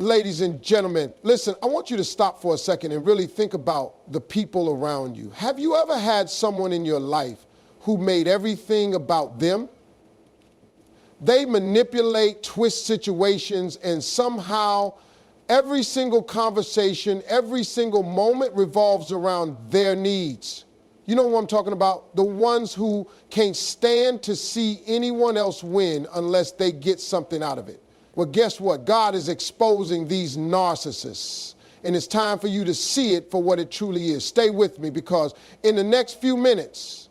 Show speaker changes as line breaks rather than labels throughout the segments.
ladies and gentlemen, listen, I want you to stop for a second and really think about the people around you. Have you ever had someone in your life who made everything about them? They manipulate, twist situations, and somehow every single conversation, every single moment revolves around their needs. You know what I'm talking about? The ones who can't stand to see anyone else win unless they get something out of it. Well, guess what? God is exposing these narcissists, and it's time for you to see it for what it truly is. Stay with me, because in the next few minutes,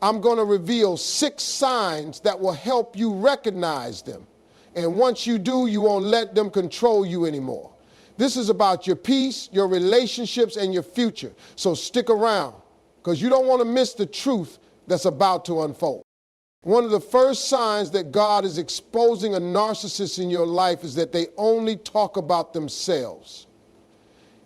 I'm going to reveal 6 signs that will help you recognize them. And once you do, you won't let them control you anymore. This is about your peace, your relationships, and your future. So stick around, because you don't want to miss the truth that's about to unfold. One of the first signs that God is exposing a narcissist in your life is that they only talk about themselves.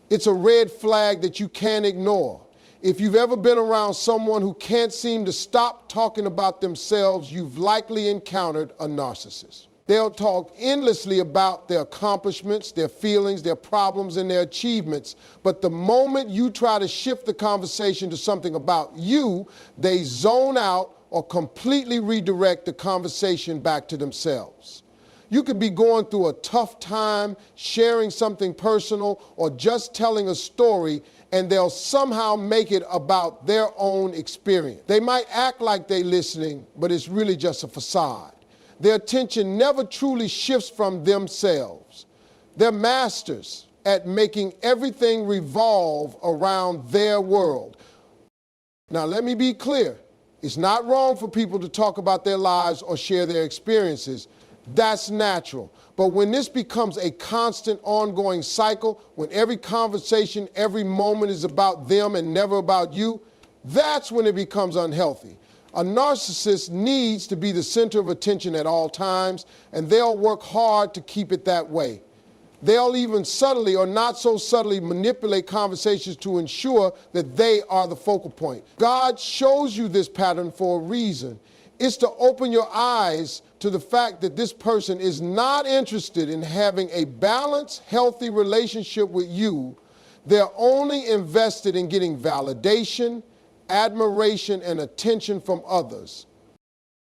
It's a red flag that you can't ignore. If you've ever been around someone who can't seem to stop talking about themselves, you've likely encountered a narcissist. They'll talk endlessly about their accomplishments, their feelings, their problems, and their achievements. But the moment you try to shift the conversation to something about you, they zone out or completely redirect the conversation back to themselves. You could be going through a tough time, sharing something personal, or just telling a story, and they'll somehow make it about their own experience. They might act like they're listening, but it's really just a facade. Their attention never truly shifts from themselves. They're masters at making everything revolve around their world. Now, let me be clear. It's not wrong for people to talk about their lives or share their experiences. That's natural. But when this becomes a constant, ongoing cycle, when every conversation, every moment is about them and never about you, that's when it becomes unhealthy. A narcissist needs to be the center of attention at all times, and they'll work hard to keep it that way. They'll even subtly or not so subtly manipulate conversations to ensure that they are the focal point. God shows you this pattern for a reason. It's to open your eyes to the fact that this person is not interested in having a balanced, healthy relationship with you. They're only invested in getting validation, admiration, and attention from others.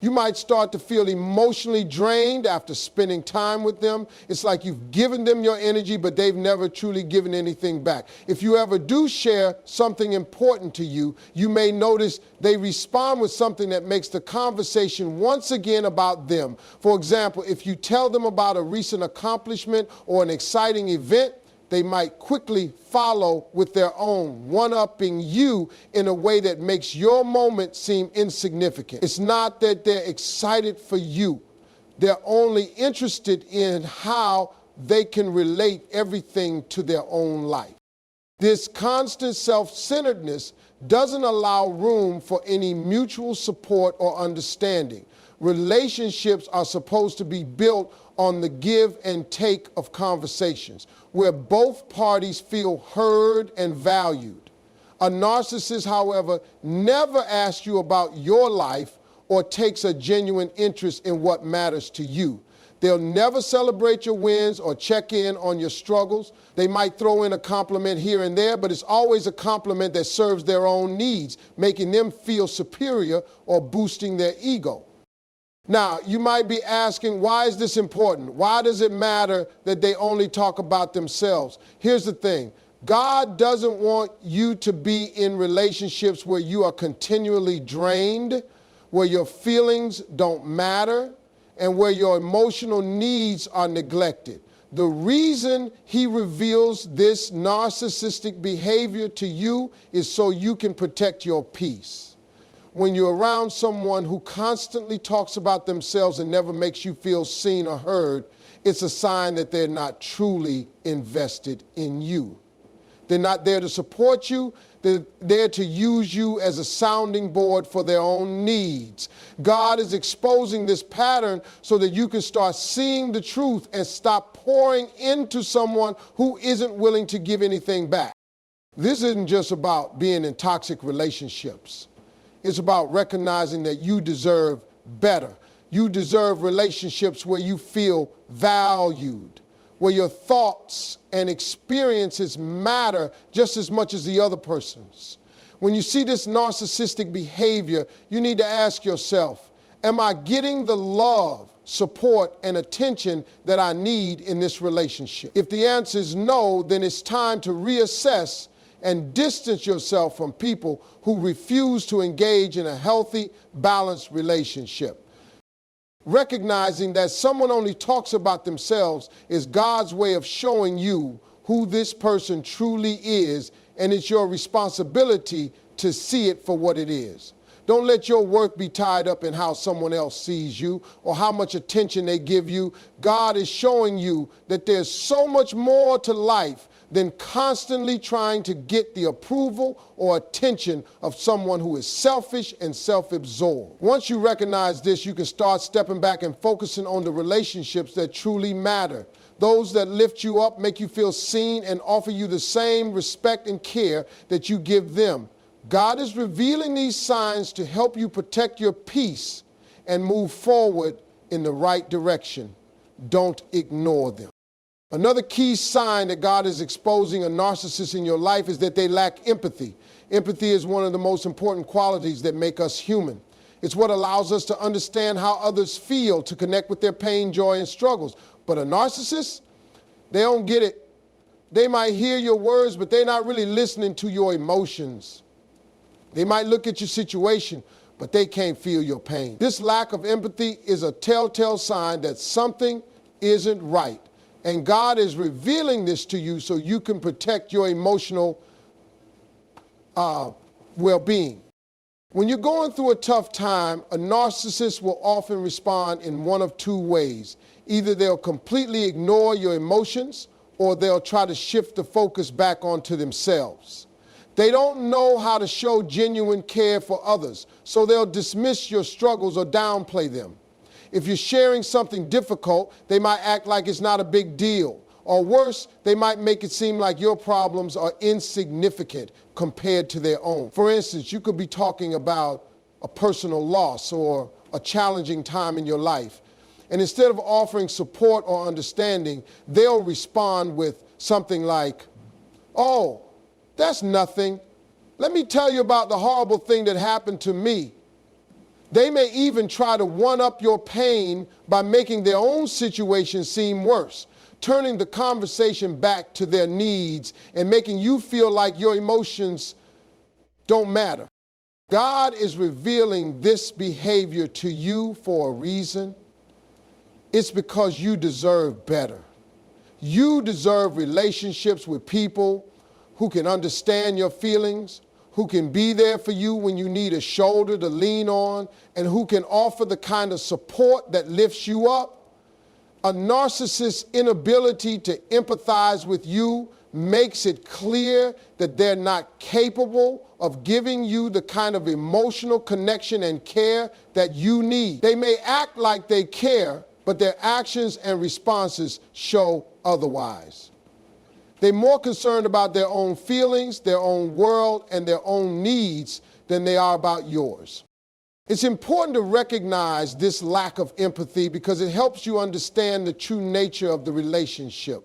You might start to feel emotionally drained after spending time with them. It's like you've given them your energy, but they've never truly given anything back. If you ever do share something important to you, you may notice they respond with something that makes the conversation once again about them. For example, if you tell them about a recent accomplishment or an exciting event, they might quickly follow with their own, one-upping you in a way that makes your moment seem insignificant. It's not that they're excited for you. They're only interested in how they can relate everything to their own life. This constant self-centeredness doesn't allow room for any mutual support or understanding. Relationships are supposed to be built on the give and take of conversations, where both parties feel heard and valued. A narcissist, however, never asks you about your life or takes a genuine interest in what matters to you. They'll never celebrate your wins or check in on your struggles. They might throw in a compliment here and there, but it's always a compliment that serves their own needs, making them feel superior or boosting their ego. Now, you might be asking, why is this important? Why does it matter that they only talk about themselves? Here's the thing. God doesn't want you to be in relationships where you are continually drained, where your feelings don't matter, and where your emotional needs are neglected. The reason he reveals this narcissistic behavior to you is so you can protect your peace. When you're around someone who constantly talks about themselves and never makes you feel seen or heard, it's a sign that they're not truly invested in you. They're not there to support you. They're there to use you as a sounding board for their own needs. God is exposing this pattern so that you can start seeing the truth and stop pouring into someone who isn't willing to give anything back. This isn't just about being in toxic relationships. It's about recognizing that you deserve better. You deserve relationships where you feel valued, where your thoughts and experiences matter just as much as the other person's. When you see this narcissistic behavior, you need to ask yourself, am I getting the love, support, and attention that I need in this relationship? If the answer is no, then it's time to reassess and distance yourself from people who refuse to engage in a healthy, balanced relationship. Recognizing that someone only talks about themselves is God's way of showing you who this person truly is, and it's your responsibility to see it for what it is. Don't let your worth be tied up in how someone else sees you or how much attention they give you. God is showing you that there's so much more to life than constantly trying to get the approval or attention of someone who is selfish and self-absorbed. Once you recognize this, you can start stepping back and focusing on the relationships that truly matter. Those that lift you up, make you feel seen, and offer you the same respect and care that you give them. God is revealing these signs to help you protect your peace and move forward in the right direction. Don't ignore them. Another key sign that God is exposing a narcissist in your life is that they lack empathy. Empathy is one of the most important qualities that make us human. It's what allows us to understand how others feel, to connect with their pain, joy, and struggles. But a narcissist, they don't get it. They might hear your words, but they're not really listening to your emotions. They might look at your situation, but they can't feel your pain. This lack of empathy is a telltale sign that something isn't right. And God is revealing this to you so you can protect your emotional well-being. When you're going through a tough time, a narcissist will often respond in one of two ways. Either they'll completely ignore your emotions, or they'll try to shift the focus back onto themselves. They don't know how to show genuine care for others, so they'll dismiss your struggles or downplay them. If you're sharing something difficult, they might act like it's not a big deal. Or worse, they might make it seem like your problems are insignificant compared to their own. For instance, you could be talking about a personal loss or a challenging time in your life. And instead of offering support or understanding, they'll respond with something like, "Oh, that's nothing. Let me tell you about the horrible thing that happened to me." They may even try to one-up your pain by making their own situation seem worse, turning the conversation back to their needs and making you feel like your emotions don't matter. God is revealing this behavior to you for a reason. It's because you deserve better. You deserve relationships with people who can understand your feelings, who can be there for you when you need a shoulder to lean on, and who can offer the kind of support that lifts you up. A narcissist's inability to empathize with you makes it clear that they're not capable of giving you the kind of emotional connection and care that you need. They may act like they care, but their actions and responses show otherwise. They're more concerned about their own feelings, their own world, and their own needs than they are about yours. It's important to recognize this lack of empathy because it helps you understand the true nature of the relationship.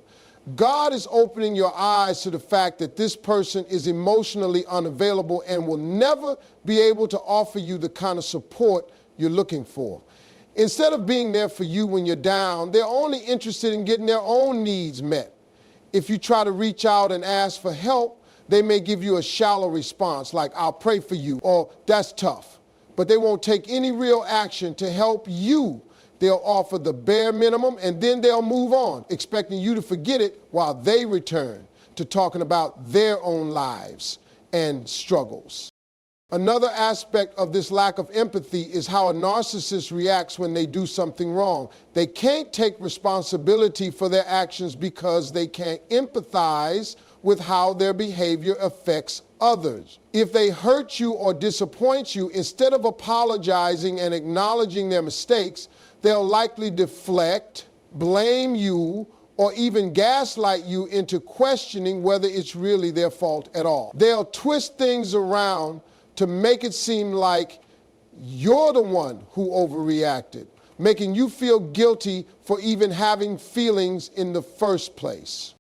God is opening your eyes to the fact that this person is emotionally unavailable and will never be able to offer you the kind of support you're looking for. Instead of being there for you when you're down, they're only interested in getting their own needs met. If you try to reach out and ask for help, they may give you a shallow response like, "I'll pray for you," or "That's tough." But they won't take any real action to help you. They'll offer the bare minimum and then they'll move on, expecting you to forget it while they return to talking about their own lives and struggles. Another aspect of this lack of empathy is how a narcissist reacts when they do something wrong. They can't take responsibility for their actions because they can't empathize with how their behavior affects others. If they hurt you or disappoint you, instead of apologizing and acknowledging their mistakes, they'll likely deflect, blame you, or even gaslight you into questioning whether it's really their fault at all. They'll twist things around to make it seem like you're the one who overreacted, making you feel guilty for even having feelings in the first place.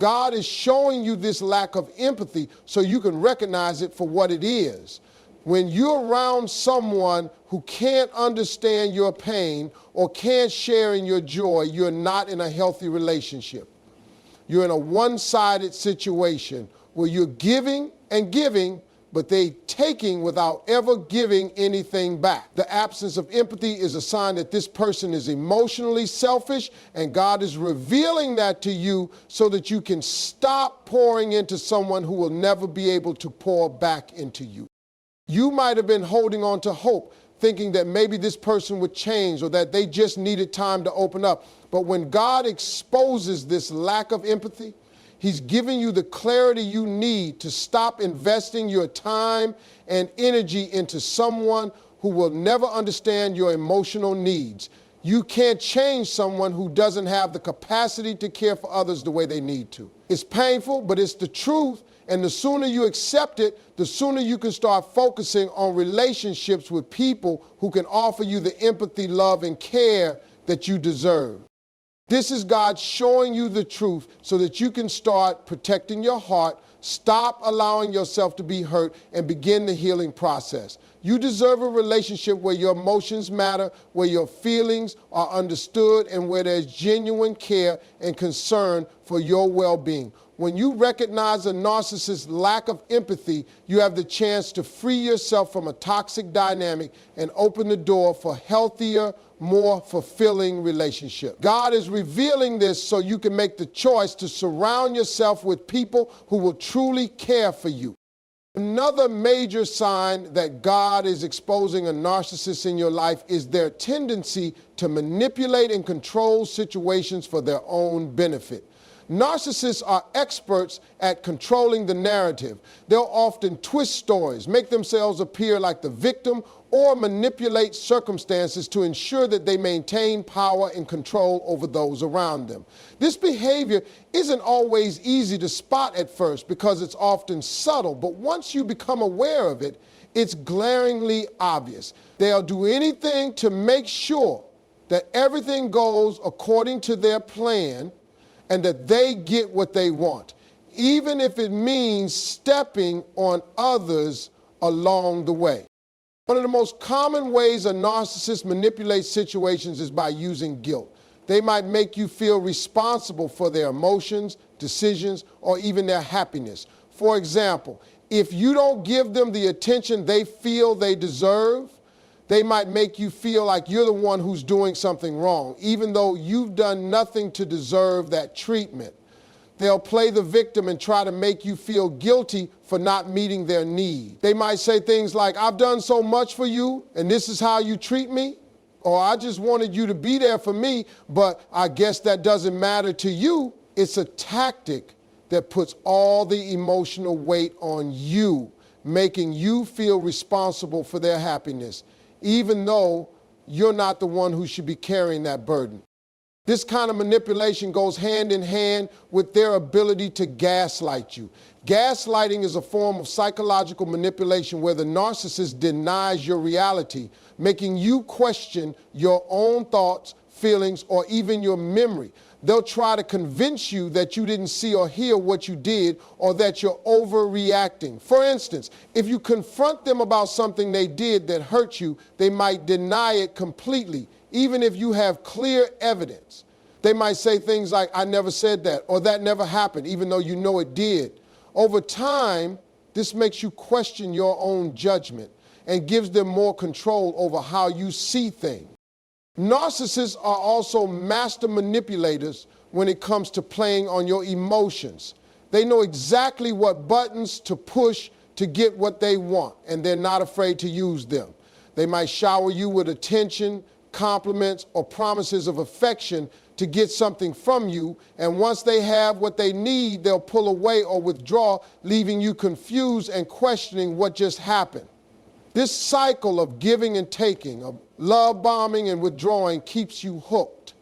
God is showing you this lack of empathy so you can recognize it for what it is. When you're around someone who can't understand your pain or can't share in your joy, you're not in a healthy relationship. You're in a one-sided situation where you're giving and giving, but they taking without ever giving anything back. The absence of empathy is a sign that this person is emotionally selfish, and God is revealing that to you so that you can stop pouring into someone who will never be able to pour back into you. You might have been holding on to hope, thinking that maybe this person would change or that they just needed time to open up. But when God exposes this lack of empathy, He's giving you the clarity you need to stop investing your time and energy into someone who will never understand your emotional needs. You can't change someone who doesn't have the capacity to care for others the way they need to. It's painful, but it's the truth. And the sooner you accept it, the sooner you can start focusing on relationships with people who can offer you the empathy, love, and care that you deserve. This is God showing you the truth so that you can start protecting your heart, stop allowing yourself to be hurt, and begin the healing process. You deserve a relationship where your emotions matter, where your feelings are understood, and where there's genuine care and concern for your well-being. When you recognize a narcissist's lack of empathy, you have the chance to free yourself from a toxic dynamic and open the door for healthier, more fulfilling relationships. God is revealing this so you can make the choice to surround yourself with people who will truly care for you. Another major sign that God is exposing a narcissist in your life is their tendency to manipulate and control situations for their own benefit. Narcissists are experts at controlling the narrative. They'll often twist stories, make themselves appear like the victim, or manipulate circumstances to ensure that they maintain power and control over those around them. This behavior isn't always easy to spot at first because it's often subtle, but once you become aware of it, it's glaringly obvious. They'll do anything to make sure that everything goes according to their plan and that they get what they want, even if it means stepping on others along the way. One of the most common ways a narcissist manipulates situations is by using guilt. They might make you feel responsible for their emotions, decisions, or even their happiness. For example, if you don't give them the attention they feel they deserve, they might make you feel like you're the one who's doing something wrong, even though you've done nothing to deserve that treatment. They'll play the victim and try to make you feel guilty for not meeting their need. They might say things like, "I've done so much for you, and this is how you treat me," or "I just wanted you to be there for me, but I guess that doesn't matter to you." It's a tactic that puts all the emotional weight on you, making you feel responsible for their happiness, even though you're not the one who should be carrying that burden. This kind of manipulation goes hand in hand with their ability to gaslight you. Gaslighting is a form of psychological manipulation where the narcissist denies your reality, making you question your own thoughts, feelings, or even your memory. They'll try to convince you that you didn't see or hear what you did or that you're overreacting. For instance, if you confront them about something they did that hurt you, they might deny it completely, even if you have clear evidence. They might say things like, "I never said that," or "that never happened," even though you know it did. Over time, this makes you question your own judgment and gives them more control over how you see things. Narcissists are also master manipulators when it comes to playing on your emotions. They know exactly what buttons to push to get what they want, and they're not afraid to use them. They might shower you with attention, compliments, or promises of affection to get something from you, and once they have what they need, they'll pull away or withdraw, leaving you confused and questioning what just happened. This cycle of giving and taking, of love bombing and withdrawing, keeps you hooked,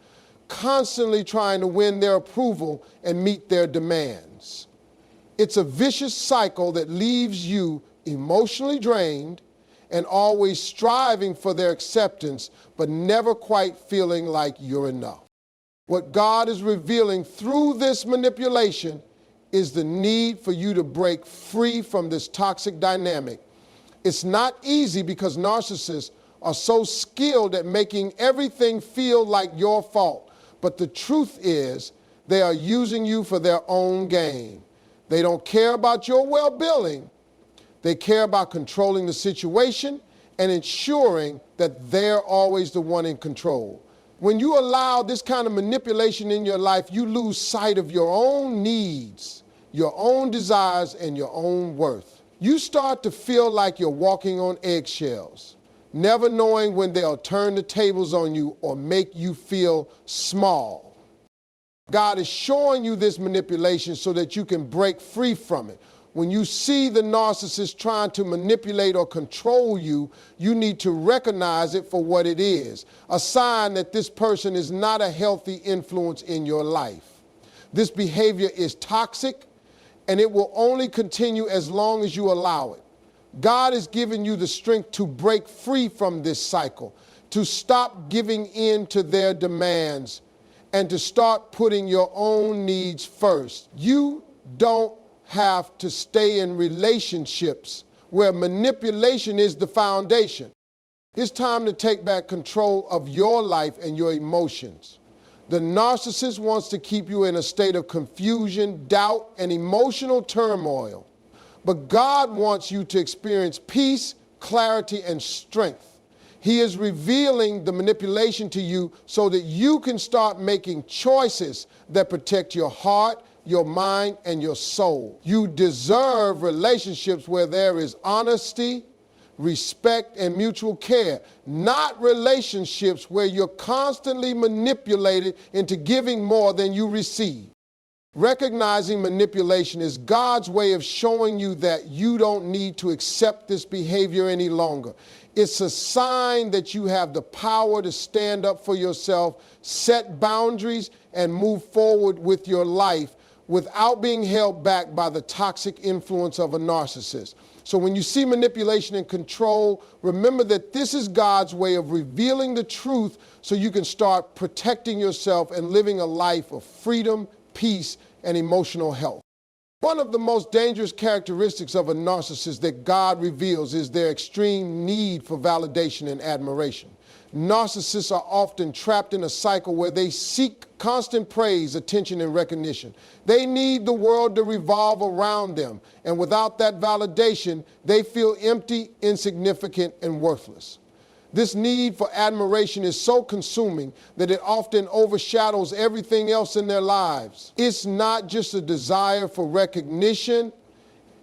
constantly trying to win their approval and meet their demands. It's a vicious cycle that leaves you emotionally drained and always striving for their acceptance, but never quite feeling like you're enough. What God is revealing through this manipulation is the need for you to break free from this toxic dynamic. It's not easy because narcissists are so skilled at making everything feel like your fault. But the truth is, they are using you for their own gain. They don't care about your well-being. They care about controlling the situation and ensuring that they're always the one in control. When you allow this kind of manipulation in your life, you lose sight of your own needs, your own desires, and your own worth. You start to feel like you're walking on eggshells, never knowing when they'll turn the tables on you or make you feel small. God is showing you this manipulation so that you can break free from it. When you see the narcissist trying to manipulate or control you, you need to recognize it for what it is, a sign that this person is not a healthy influence in your life. This behavior is toxic, and it will only continue as long as you allow it. God has given you the strength to break free from this cycle, to stop giving in to their demands, and to start putting your own needs first. You don't have to stay in relationships where manipulation is the foundation. It's time to take back control of your life and your emotions. The narcissist wants to keep you in a state of confusion, doubt, and emotional turmoil. But God wants you to experience peace, clarity, and strength. He is revealing the manipulation to you so that you can start making choices that protect your heart, your mind, and your soul. You deserve relationships where there is honesty, respect, and mutual care, not relationships where you're constantly manipulated into giving more than you receive. Recognizing manipulation is God's way of showing you that you don't need to accept this behavior any longer. It's a sign that you have the power to stand up for yourself, set boundaries, and move forward with your life without being held back by the toxic influence of a narcissist. So when you see manipulation and control, remember that this is God's way of revealing the truth so you can start protecting yourself and living a life of freedom, peace, and emotional health. One of the most dangerous characteristics of a narcissist that God reveals is their extreme need for validation and admiration. Narcissists are often trapped in a cycle where they seek constant praise, attention, and recognition. They need the world to revolve around them, and without that validation, they feel empty, insignificant, and worthless. This need for admiration is so consuming that it often overshadows everything else in their lives. It's not just a desire for recognition,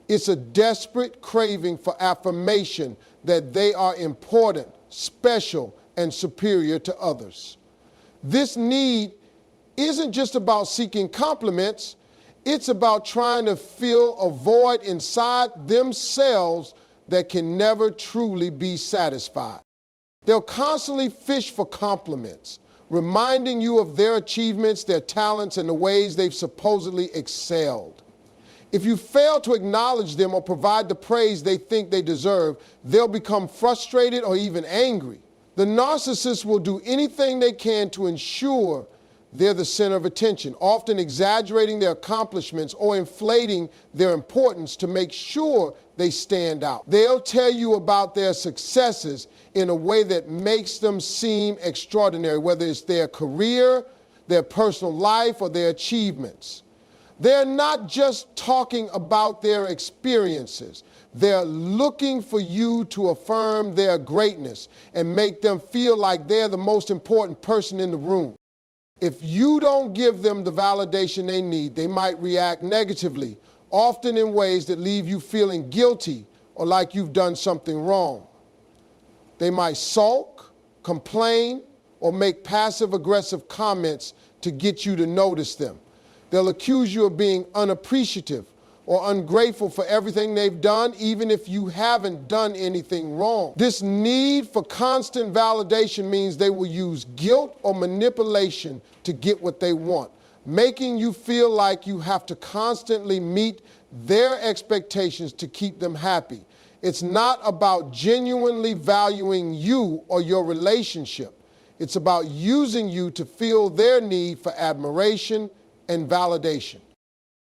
it's a desperate craving for affirmation that they are important, special, and superior to others. This need isn't just about seeking compliments, it's about trying to fill a void inside themselves that can never truly be satisfied. They'll constantly fish for compliments, reminding you of their achievements, their talents, and the ways they've supposedly excelled. If you fail to acknowledge them or provide the praise they think they deserve, they'll become frustrated or even angry. The narcissist will do anything they can to ensure they're the center of attention, often exaggerating their accomplishments or inflating their importance to make sure they stand out. They'll tell you about their successes in a way that makes them seem extraordinary, whether it's their career, their personal life, or their achievements. They're not just talking about their experiences. They're looking for you to affirm their greatness and make them feel like they're the most important person in the room. If you don't give them the validation they need, they might react negatively, often in ways that leave you feeling guilty or like you've done something wrong. They might sulk, complain, or make passive-aggressive comments to get you to notice them. They'll accuse you of being unappreciative or ungrateful for everything they've done, even if you haven't done anything wrong. This need for constant validation means they will use guilt or manipulation to get what they want, making you feel like you have to constantly meet their expectations to keep them happy. It's not about genuinely valuing you or your relationship. It's about using you to fill their need for admiration and validation.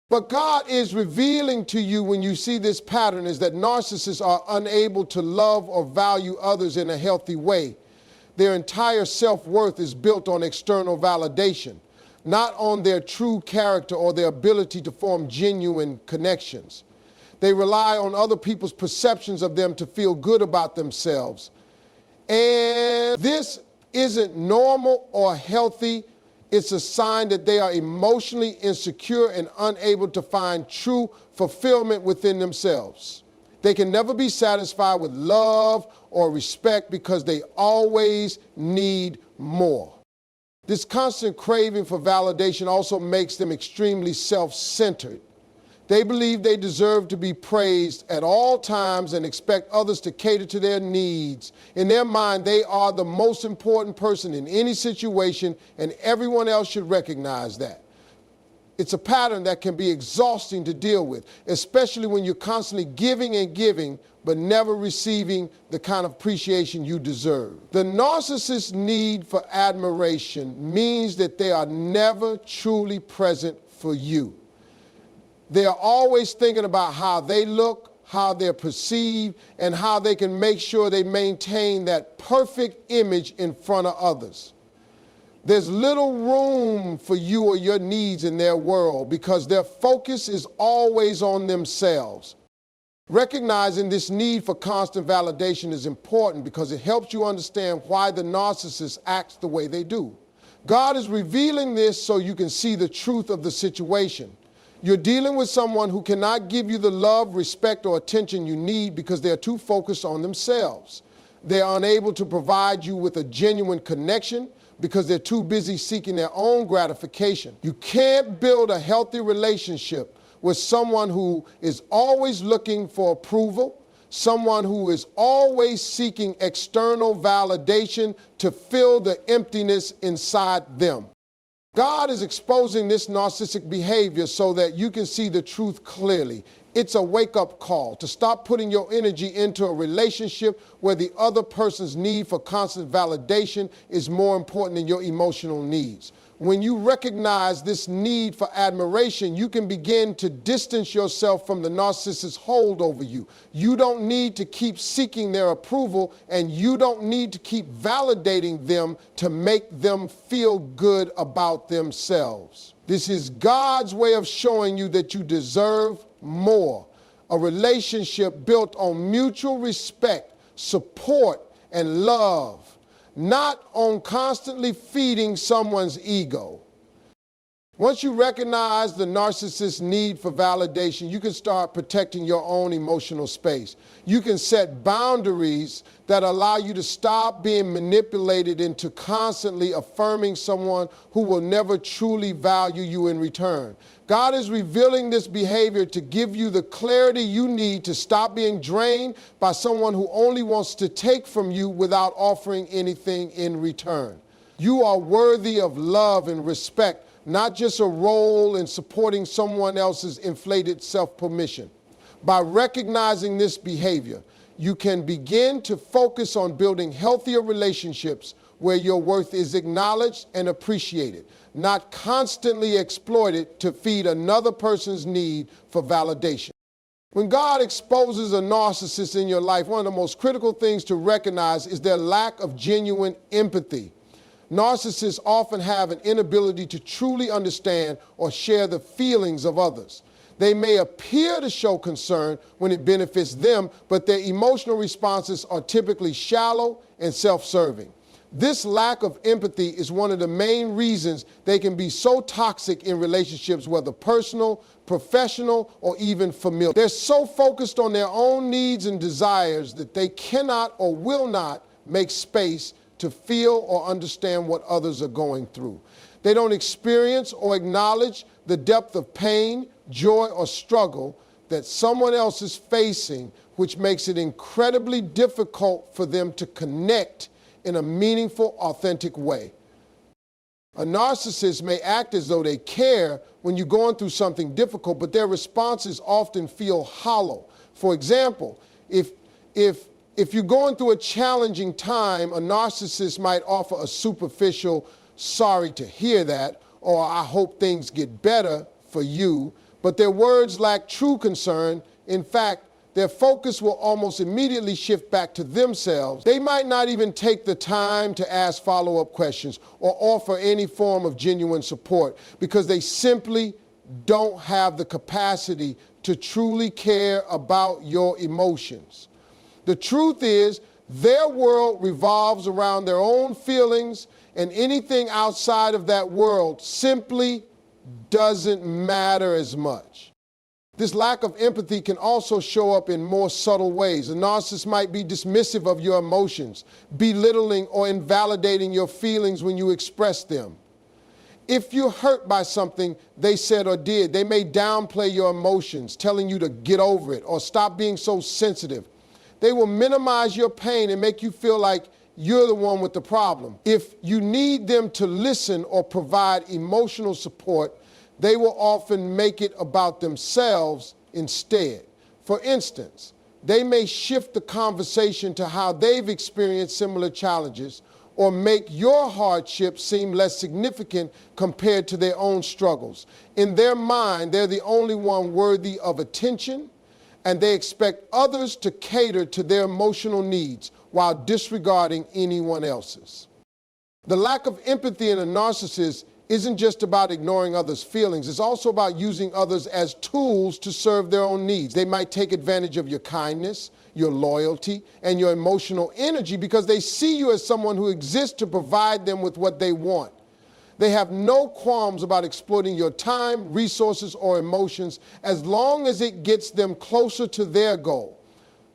What God is revealing to you when you see this pattern is that narcissists are unable to love or value others in a healthy way. Their entire self-worth is built on external validation, not on their true character or their ability to form genuine connections. They rely on other people's perceptions of them to feel good about themselves. And this isn't normal or healthy. It's a sign that they are emotionally insecure and unable to find true fulfillment within themselves. They can never be satisfied with love or respect because they always need more. This constant craving for validation also makes them extremely self-centered. They believe they deserve to be praised at all times and expect others to cater to their needs. In their mind, they are the most important person in any situation, and everyone else should recognize that. It's a pattern that can be exhausting to deal with, especially when you're constantly giving and giving, but never receiving the kind of appreciation you deserve. The narcissist's need for admiration means that they are never truly present for you. They are always thinking about how they look, how they're perceived, and how they can make sure they maintain that perfect image in front of others. There's little room for you or your needs in their world because their focus is always on themselves. Recognizing this need for constant validation is important because it helps you understand why the narcissist acts the way they do. God is revealing this so you can see the truth of the situation. You're dealing with someone who cannot give you the love, respect, or attention you need because they're too focused on themselves. They're unable to provide you with a genuine connection because they're too busy seeking their own gratification. You can't build a healthy relationship with someone who is always looking for approval, someone who is always seeking external validation to fill the emptiness inside them. God is exposing this narcissistic behavior so that you can see the truth clearly. It's a wake-up call to stop putting your energy into a relationship where the other person's need for constant validation is more important than your emotional needs. When you recognize this need for admiration, you can begin to distance yourself from the narcissist's hold over you. You don't need to keep seeking their approval, and you don't need to keep validating them to make them feel good about themselves. This is God's way of showing you that you deserve more. A relationship built on mutual respect, support, and love, not on constantly feeding someone's ego. Once you recognize the narcissist's need for validation, you can start protecting your own emotional space. You can set boundaries that allow you to stop being manipulated into constantly affirming someone who will never truly value you in return. God is revealing this behavior to give you the clarity you need to stop being drained by someone who only wants to take from you without offering anything in return. You are worthy of love and respect, not just a role in supporting someone else's inflated self-permission. By recognizing this behavior, you can begin to focus on building healthier relationships where your worth is acknowledged and appreciated, not constantly exploited to feed another person's need for validation. When God exposes a narcissist in your life, one of the most critical things to recognize is their lack of genuine empathy. Narcissists often have an inability to truly understand or share the feelings of others. They may appear to show concern when it benefits them, but their emotional responses are typically shallow and self-serving. This lack of empathy is one of the main reasons they can be so toxic in relationships, whether personal, professional, or even familial. They're so focused on their own needs and desires that they cannot or will not make space to feel or understand what others are going through. They don't experience or acknowledge the depth of pain, joy, or struggle that someone else is facing, which makes it incredibly difficult for them to connect in a meaningful, authentic way. A narcissist may act as though they care when you're going through something difficult, but their responses often feel hollow. For example, if If you're going through a challenging time, a narcissist might offer a superficial, sorry to hear that, or I hope things get better for you, but their words lack true concern. In fact, their focus will almost immediately shift back to themselves. They might not even take the time to ask follow-up questions or offer any form of genuine support because they simply don't have the capacity to truly care about your emotions. The truth is, their world revolves around their own feelings, and anything outside of that world simply doesn't matter as much. This lack of empathy can also show up in more subtle ways. A narcissist might be dismissive of your emotions, belittling or invalidating your feelings when you express them. If you're hurt by something they said or did, they may downplay your emotions, telling you to get over it or stop being so sensitive. They will minimize your pain and make you feel like you're the one with the problem. If you need them to listen or provide emotional support, they will often make it about themselves instead. For instance, they may shift the conversation to how they've experienced similar challenges or make your hardship seem less significant compared to their own struggles. In their mind, they're the only one worthy of attention, and they expect others to cater to their emotional needs while disregarding anyone else's. The lack of empathy in a narcissist isn't just about ignoring others' feelings. It's also about using others as tools to serve their own needs. They might take advantage of your kindness, your loyalty, and your emotional energy because they see you as someone who exists to provide them with what they want. They have no qualms about exploiting your time, resources, or emotions as long as it gets them closer to their goal,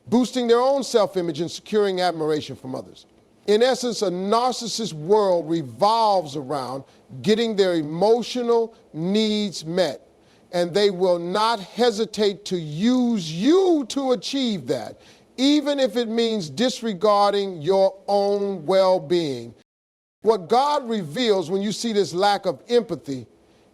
boosting their own self-image and securing admiration from others. In essence, a narcissist world revolves around getting their emotional needs met, and they will not hesitate to use you to achieve that, even if it means disregarding your own well-being. What God reveals when you see this lack of empathy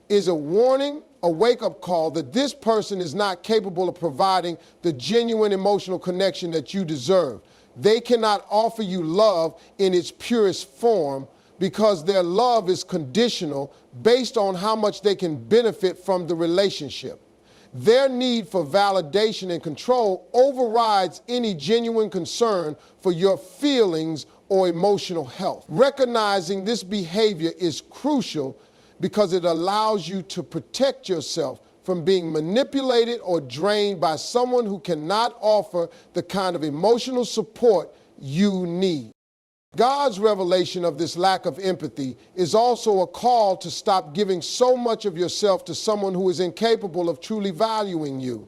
is a warning, a wake-up call that this person is not capable of providing the genuine emotional connection that you deserve. They cannot offer you love in its purest form because their love is conditional based on how much they can benefit from the relationship. Their need for validation and control overrides any genuine concern for your feelings or emotional health. Recognizing this behavior is crucial because it allows you to protect yourself from being manipulated or drained by someone who cannot offer the kind of emotional support you need. God's revelation of this lack of empathy is also a call to stop giving so much of yourself to someone who is incapable of truly valuing you.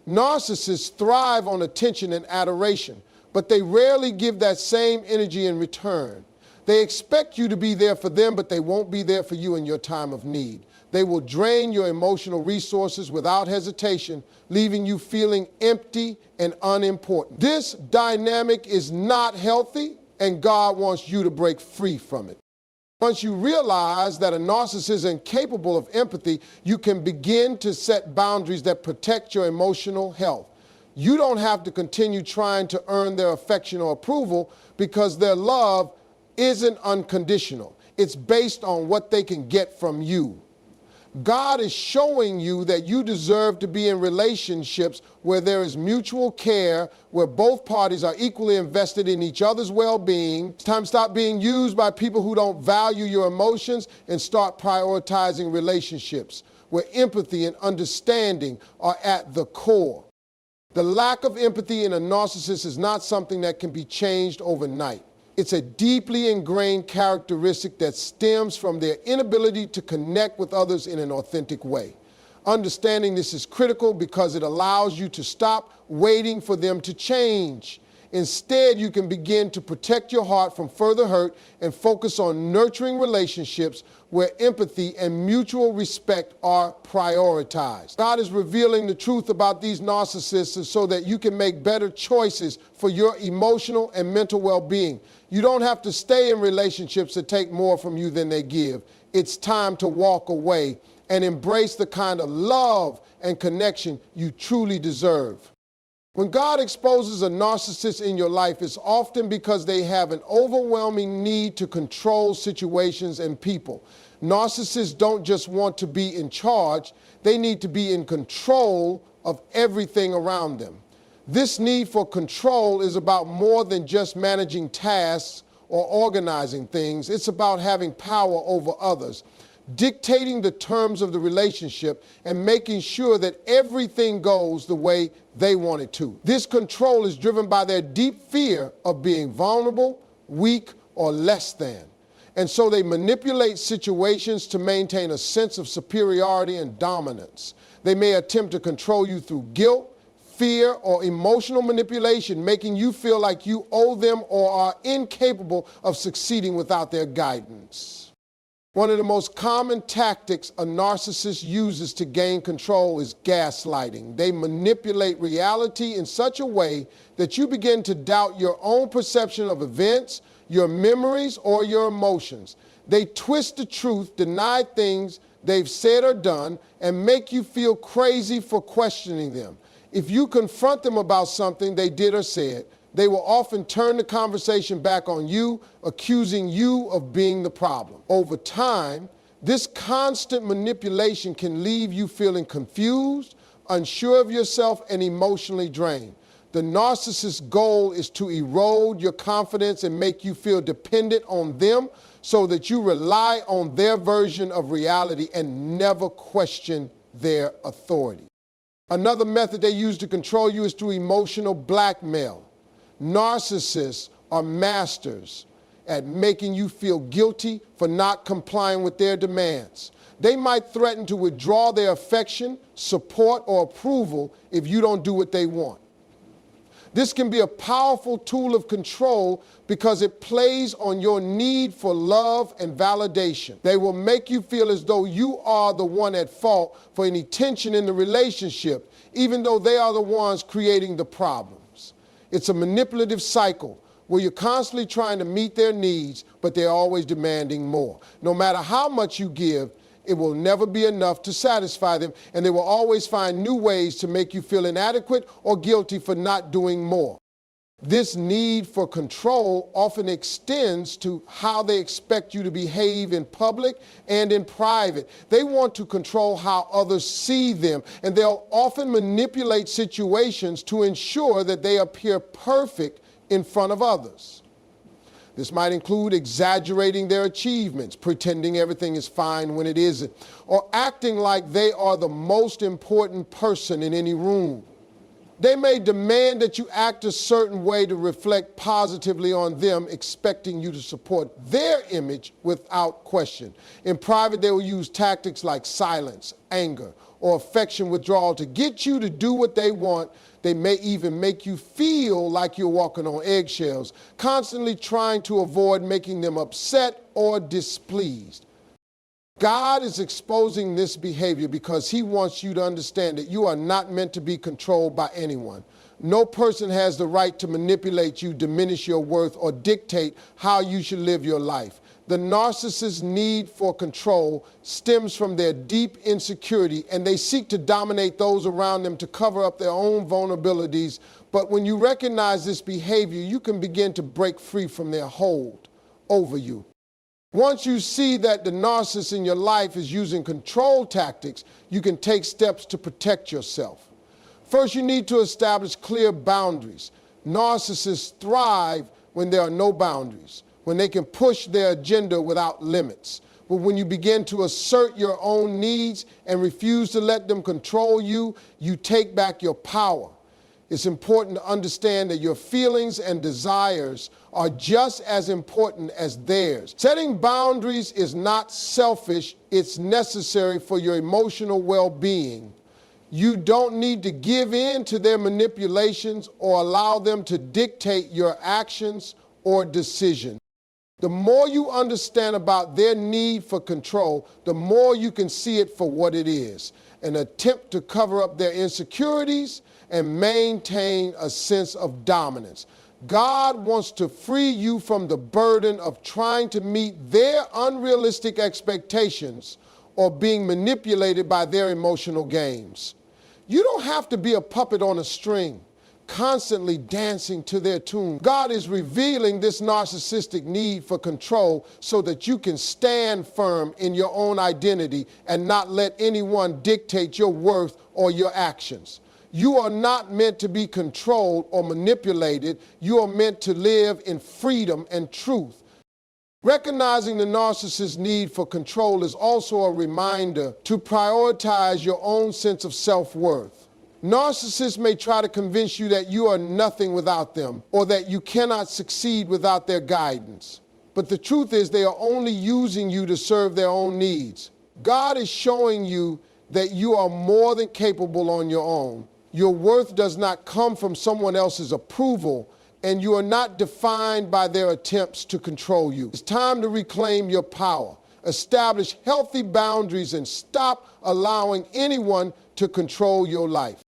Narcissists thrive on attention and adoration, but they rarely give that same energy in return. They expect you to be there for them, but they won't be there for you in your time of need. They will drain your emotional resources without hesitation, leaving you feeling empty and unimportant. This dynamic is not healthy, and God wants you to break free from it. Once you realize that a narcissist is incapable of empathy, you can begin to set boundaries that protect your emotional health. You don't have to continue trying to earn their affection or approval because their love isn't unconditional. It's based on what they can get from you. God is showing you that you deserve to be in relationships where there is mutual care, where both parties are equally invested in each other's well-being. It's time to stop being used by people who don't value your emotions and start prioritizing relationships where empathy and understanding are at the core. The lack of empathy in a narcissist is not something that can be changed overnight. It's a deeply ingrained characteristic that stems from their inability to connect with others in an authentic way. Understanding this is critical because it allows you to stop waiting for them to change. Instead, you can begin to protect your heart from further hurt and focus on nurturing relationships where empathy and mutual respect are prioritized. God is revealing the truth about these narcissists so that you can make better choices for your emotional and mental well-being. You don't have to stay in relationships that take more from you than they give. It's time to walk away and embrace the kind of love and connection you truly deserve. When God exposes a narcissist in your life, it's often because they have an overwhelming need to control situations and people. Narcissists don't just want to be in charge, they need to be in control of everything around them. This need for control is about more than just managing tasks or organizing things. It's about having power over others, dictating the terms of the relationship and making sure that everything goes the way they want it to. This control is driven by their deep fear of being vulnerable, weak, or less than. And so they manipulate situations to maintain a sense of superiority and dominance. They may attempt to control you through guilt, fear, or emotional manipulation, making you feel like you owe them or are incapable of succeeding without their guidance. One of the most common tactics a narcissist uses to gain control is gaslighting. They manipulate reality in such a way that you begin to doubt your own perception of events, your memories, or your emotions. They twist the truth, deny things they've said or done, and make you feel crazy for questioning them. If you confront them about something they did or said, they will often turn the conversation back on you, accusing you of being the problem. Over time, this constant manipulation can leave you feeling confused, unsure of yourself, and emotionally drained. The narcissist's goal is to erode your confidence and make you feel dependent on them so that you rely on their version of reality and never question their authority. Another method they use to control you is through emotional blackmail. Narcissists are masters at making you feel guilty for not complying with their demands. They might threaten to withdraw their affection, support, or approval if you don't do what they want. This can be a powerful tool of control because it plays on your need for love and validation. They will make you feel as though you are the one at fault for any tension in the relationship, even though they are the ones creating the problems. It's a manipulative cycle where you're constantly trying to meet their needs, but they're always demanding more. No matter how much you give, it will never be enough to satisfy them, and they will always find new ways to make you feel inadequate or guilty for not doing more. This need for control often extends to how they expect you to behave in public and in private. They want to control how others see them, and they'll often manipulate situations to ensure that they appear perfect in front of others. This might include exaggerating their achievements, pretending everything is fine when it isn't, or acting like they are the most important person in any room. They may demand that you act a certain way to reflect positively on them, expecting you to support their image without question. In private, they will use tactics like silence, anger, or affection withdrawal to get you to do what they want. They may even make you feel like you're walking on eggshells, constantly trying to avoid making them upset or displeased. God is exposing this behavior because he wants you to understand that you are not meant to be controlled by anyone. No person has the right to manipulate you, diminish your worth, or dictate how you should live your life. The narcissist's need for control stems from their deep insecurity, and they seek to dominate those around them to cover up their own vulnerabilities. But when you recognize this behavior, you can begin to break free from their hold over you. Once you see that the narcissist in your life is using control tactics, you can take steps to protect yourself. First, you need to establish clear boundaries. Narcissists thrive when there are no boundaries, when they can push their agenda without limits. But when you begin to assert your own needs and refuse to let them control you, you take back your power. It's important to understand that your feelings and desires are just as important as theirs. Setting boundaries is not selfish, it's necessary for your emotional well-being. You don't need to give in to their manipulations or allow them to dictate your actions or decisions. The more you understand about their need for control, the more you can see it for what it is, an attempt to cover up their insecurities and maintain a sense of dominance. God wants to free you from the burden of trying to meet their unrealistic expectations or being manipulated by their emotional games. You don't have to be a puppet on a string. constantly dancing to their tune. God is revealing this narcissistic need for control so that you can stand firm in your own identity and not let anyone dictate your worth or your actions. You are not meant to be controlled or manipulated. You are meant to live in freedom and truth. Recognizing the narcissist's need for control is also a reminder to prioritize your own sense of self-worth. Narcissists may try to convince you that you are nothing without them or that you cannot succeed without their guidance. But the truth is they are only using you to serve their own needs. God is showing you that you are more than capable on your own. Your worth does not come from someone else's approval, and you are not defined by their attempts to control you. It's time to reclaim your power, establish healthy boundaries, and stop allowing anyone to control your life.